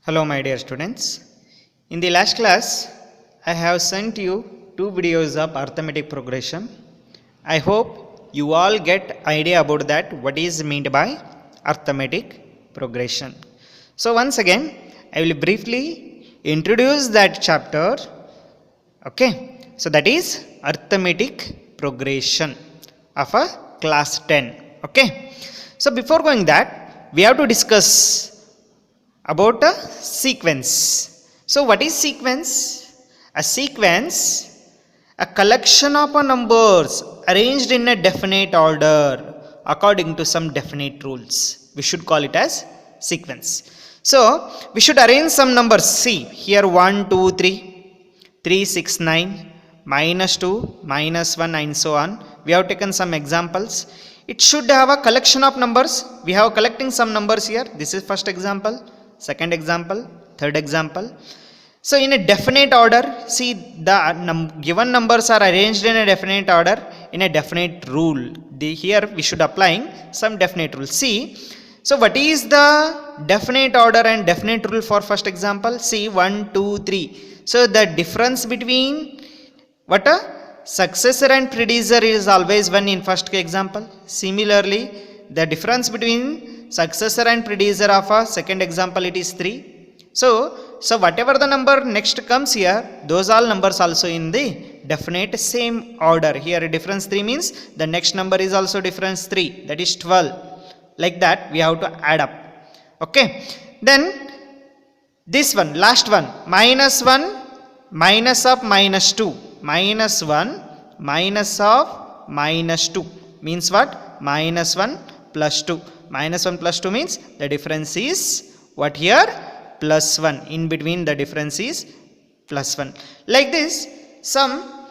Hello my dear students. In the last class, I have sent you two videos of arithmetic progression. I hope you all get idea about that what is meant by arithmetic progression. So once again, I will briefly introduce that chapter. Okay. So that is arithmetic progression of a class 10. Okay. So before going that, we have to discuss about a sequence. So what is sequence? A sequence, a collection of numbers arranged in a definite order according to some definite rules. We should call it as sequence. So we should arrange some numbers. See here 1, 2, 3, 3, 6, 9, minus 2, minus 1 and so on. We have taken some examples. It should have a collection of numbers. We have collecting some numbers here. This is first example, second example, third example. So in a definite order, see the given numbers are arranged in a definite order in a definite rule. Here we should applying some definite rule. See, so what is the definite order and definite rule for first example? See 1, 2, 3. So the difference between what a successor and predecessor is always 1 in first example. Similarly, the difference between successor and predecessor of a second example, it is 3. So whatever the number next comes here, those all numbers also in the definite same order. Here difference 3 means the next number is also difference 3, that is 12. Like that we have to add up. Okay. Then this one, last one, minus 1, minus of minus 2, minus 1, minus of minus 2 means what? Minus 1 plus 2. Minus 1 plus 2 means the difference is what here? Plus 1. In between the difference is plus 1. Like this, some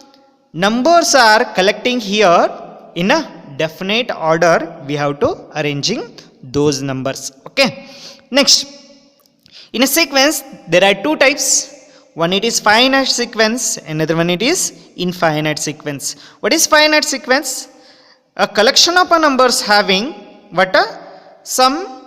numbers are collecting here in a definite order. We have to arranging those numbers. Okay. Next, in a sequence, there are two types. One it is finite sequence, another one it is infinite sequence. What is finite sequence? A collection of numbers having what some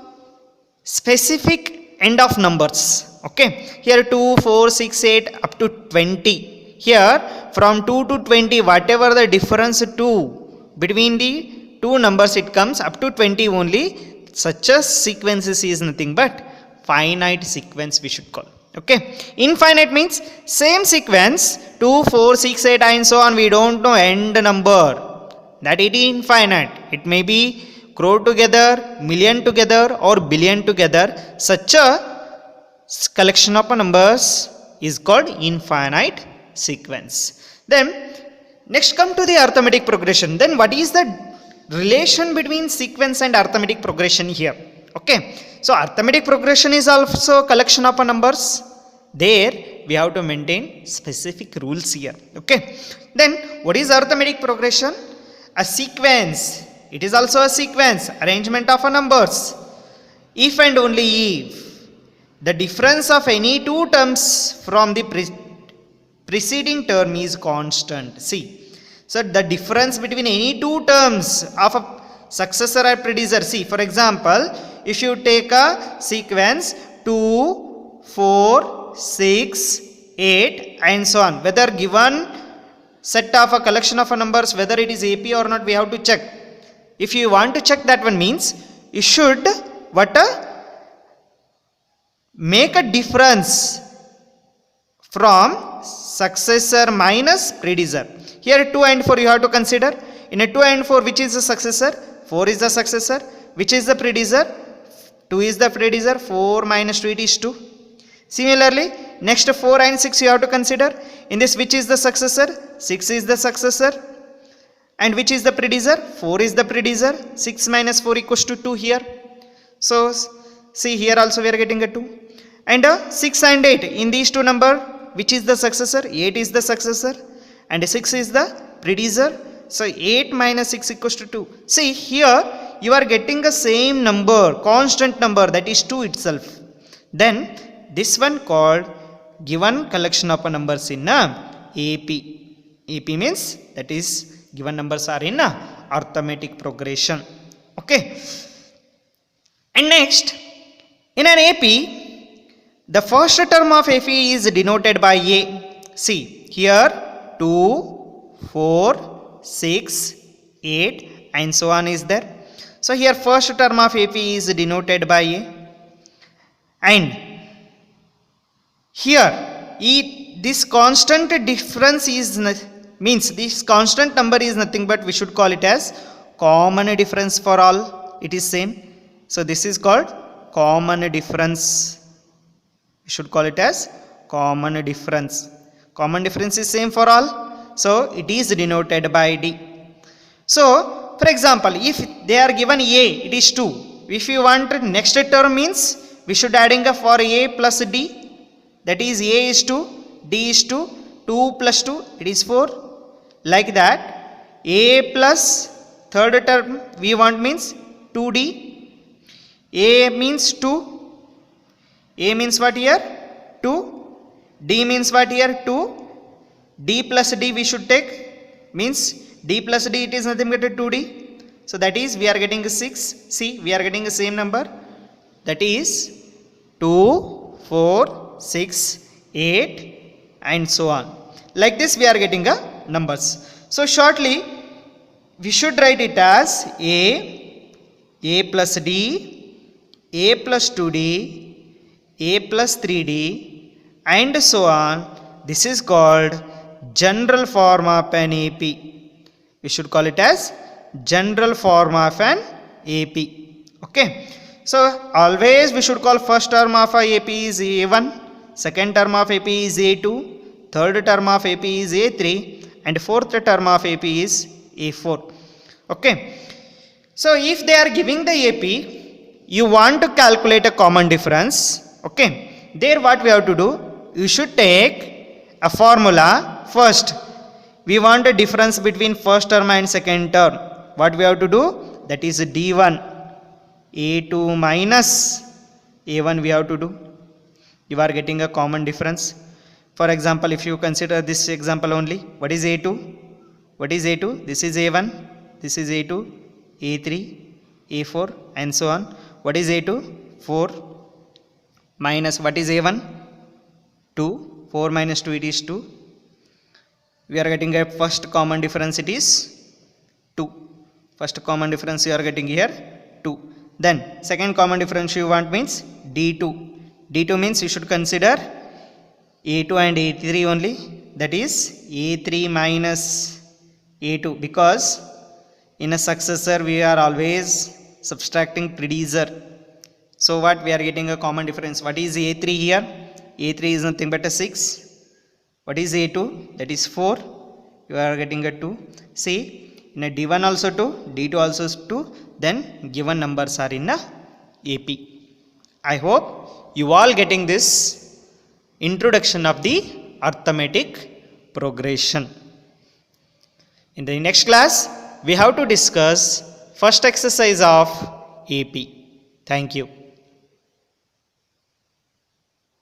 specific end of numbers. Okay. Here 2, 4, 6, 8 up to 20. Here from 2 to 20, whatever the difference 2 between the two numbers it comes up to 20 only. Such a sequence is nothing but finite sequence we should call. Okay. Infinite means same sequence 2, 4, 6, 8 and so on. We don't know end number. That it is infinite. It may be crore together, million together or billion together. Such a collection of numbers is called infinite sequence. Then next come to the arithmetic progression. Then what is the relation between sequence and arithmetic progression here? Okay. So arithmetic progression is also collection of numbers. There we have to maintain specific rules here. Okay. Then what is arithmetic progression? A sequence. It is also a sequence, arrangement of numbers. If and only if the difference of any two terms from the preceding term is constant. See, so the difference between any two terms of a successor or predecessor. See, for example, if you take a sequence 2, 4, 6, 8 and so on, whether given set of a collection of numbers, whether it is AP or not, we have to check. If you want to check that one means, you should make a difference from successor minus predecessor. Here 2 and 4 you have to consider. In a 2 and 4, which is the successor? 4 is the successor. Which is the predecessor? 2 is the predecessor. 4 minus 2 it is 2. Similarly, next 4 and 6 you have to consider. In this, which is the successor? 6 is the successor. And which is the predecessor? 4 is the predecessor. 6 minus 4 equals to 2 here. So see here also we are getting a 2. And 6 and 8, in these two number, which is the successor? 8 is the successor and 6 is the predecessor. So 8 minus 6 equals to 2. See here you are getting the same number, constant number, that is 2 itself. Then this one called given collection of numbers in AP. AP means that is given numbers are in arithmetic progression. Okay. And next, in an AP, The first term of AP is denoted by A. See here 2, 4, 6, 8 and so on is there. So here first term of AP is denoted by A. And here this constant difference is means this constant number is nothing but we should call it as common difference for all. It is same. So this is called common difference. We should call it as common difference. Common difference is same for all. So it is denoted by D. So for example, if they are given A, it is 2. If you want next term means we should adding up for A plus D. That is A is 2, D is 2, 2 plus 2 it is 4. Like that A plus third term we want means 2D. A means 2. A means what here? 2. D means what here? 2. D plus D we should take means D plus D it is nothing but 2D. So that is we are getting 6. See, we are getting the same number. That is 2, 4, 6, 8 and so on. Like this we are getting numbers. So shortly we should write it as A plus D, A plus 2D, A plus 3D and so on. This is called general form of an AP. We should call it as general form of an AP. Okay. So always we should call first term of a AP is A1, second term of AP is A2, third term of AP is A3 and fourth term of AP is A4. Okay. So if they are giving the AP, you want to calculate a common difference. Okay, there what we have to do, you should take a formula. First we want a difference between first term and second term. What we have to do, that is D1, A2 minus A1 we have to do. You are getting a common difference. For example, if you consider this example only, what is A2? What is A2? This is A1, this is A2, A3, A4 and so on. What is A2? 4 minus what is A1? 2. 4 minus 2 it is 2. We are getting a first common difference, it is 2. First common difference you are getting here 2. Then second common difference you want means D2. D2 means you should consider A2 and A3 only. That is A3 minus A2, because in a successor we are always subtracting predecessor. So what we are getting a common difference. What is A3 here? A3 is nothing but a 6. What is A2? That is 4. You are getting a 2. See, in a D1 also 2, D2 also 2. Then given numbers are in a AP. I hope you all getting this introduction of the arithmetic progression. In the next class, we have to discuss first exercise of AP. Thank you.